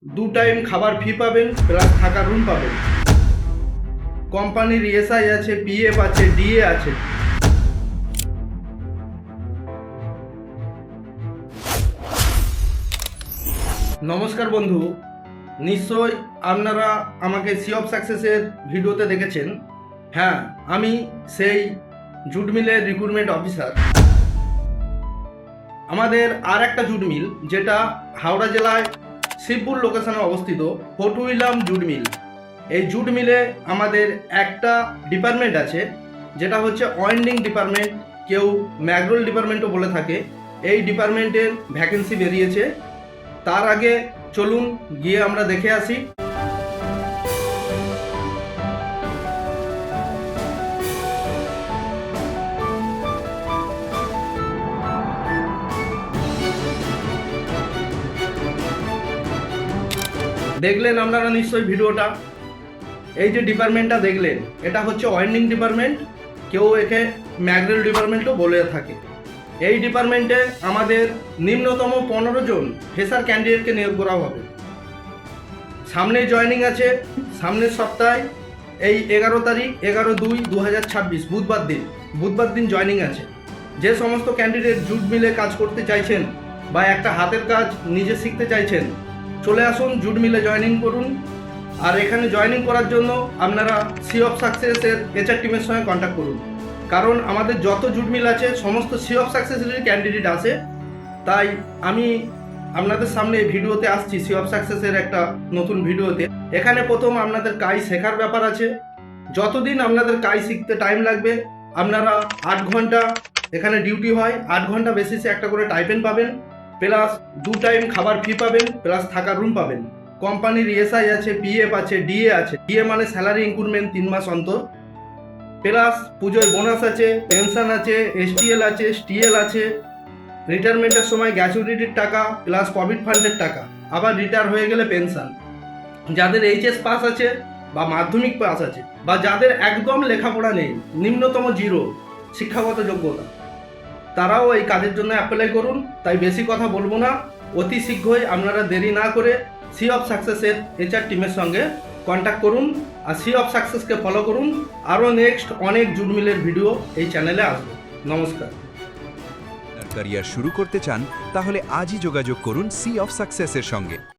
2 time খাবার ফি পাবেন plus থাকার রুম পাবেন। কোম্পানির এসআই আছে, পিএফ আছে, ডিএ আছে। নমস্কার বন্ধু, নিশ্চয় আপনারা আমাকে সি অফ সাকসেসের ভিডিওতে দেখেছেন। হ্যাঁ, আমি সেই জুট মিলের রিক্রুটমেন্ট অফিসার। আমাদের আর একটা জুট মিল যেটা হাওড়া জেলায় শিবপুর লোকেশনে অবস্থিত, ফোর্ট উইলিয়াম জুট মিল। এই জুট মিলে আমাদের একটা ডিপার্টমেন্ট আছে যেটা হচ্ছে ওয়েল্ডিং ডিপার্টমেন্ট, কেউ ম্যাগরোল ডিপার্টমেন্টও বলে থাকে। এই ডিপার্টমেন্টের ভ্যাকেন্সি বেরিয়েছে। তার আগে চলুন গিয়ে আমরা দেখে আসি। দেখলেন আপনারা নিশ্চয়ই ভিডিওটা। এই যে ডিপার্টমেন্টটা দেখলেন, এটা হচ্ছে ওয়েল্ডিং ডিপার্টমেন্ট, কেউ একে ম্যাগরেল ডিপার্টমেন্টও বলে থাকে। এই ডিপার্টমেন্টে আমাদের নিম্নতম 15 জন ফ্রেশার ক্যান্ডিডেটকে নিয়োগ করা হবে। সামনে জয়েনিং আছে, সামনের সপ্তাহে এই 11 তারিখ 11/2/2026 বুধবার দিন জয়েনিং আছে। যে সমস্ত ক্যান্ডিডেট জুট মিলে কাজ করতে চাইছেন বা একটা হাতের কাজ নিজে শিখতে চাইছেন, চলে আসুন জুট মিলে জয়েনিং করুন। আর এখানে জয়েনিং করার জন্য আপনারা সি অফ সাকসেসের এইচআর টিমের সঙ্গে কন্ট্যাক্ট করুন, কারণ আমাদের যত জুট মিল আছে সমস্ত সি অফ সাকসেসেরই ক্যান্ডিডেট আছে। তাই আমি আপনাদের সামনে ভিডিওতে আসছি সি অফ সাকসেসের একটা নতুন ভিডিওতে। এখানে প্রথম আপনাদের কাজ শেখার ব্যাপার আছে। যতদিন আপনাদের কাজ শিখতে টাইম লাগবে, আপনারা 8 ঘন্টা এখানে ডিউটি হয়, 8 ঘন্টা বেসিসে একটা করে টাইপেন পাবেন, প্লাস 2 টাইম খাবার ফি পাবেন, প্লাস থাকার রুম পাবেন। কোম্পানির এসআই আছে, পিএফ আছে, ডিএ আছে। ডিএ মানে স্যালারি ইনক্রিমেন্ট 3 মাস অন্তর, প্লাস পুজোয় বোনাস আছে, পেনশন আছে, এসটিএল আছে, স্টিএল আছে, রিটায়ারমেন্টের সময় গ্র্যাচুইটির টাকা প্লাস প্রভিডেন্ট ফান্ডের টাকা, আবার রিটায়ার হয়ে গেলে পেনশন। যাদের এইচএস পাস আছে বা মাধ্যমিক পাস আছে বা যাদের একদম লেখাপড়া নেই, নিম্নতম 0 শিক্ষাগত যোগ্যতা, তারাও এই কাজের জন্য অ্যাপ্লাই করুন। তাই বেশি কথা বলবো না, অতি শীঘ্রই আপনারা দেরি না করে সি অফ সাকসেসের এইচআর টিমের সঙ্গে কন্ট্যাক্ট করুন আর সি অফ সাকসেসকে ফলো করুন। আরও নেক্সট অনেক জুট মিলের ভিডিও এই চ্যানেলে আসবে। নমস্কার। ক্যারিয়ার শুরু করতে চান তাহলে আজই যোগাযোগ করুন সি অফ সাকসেসের সঙ্গে।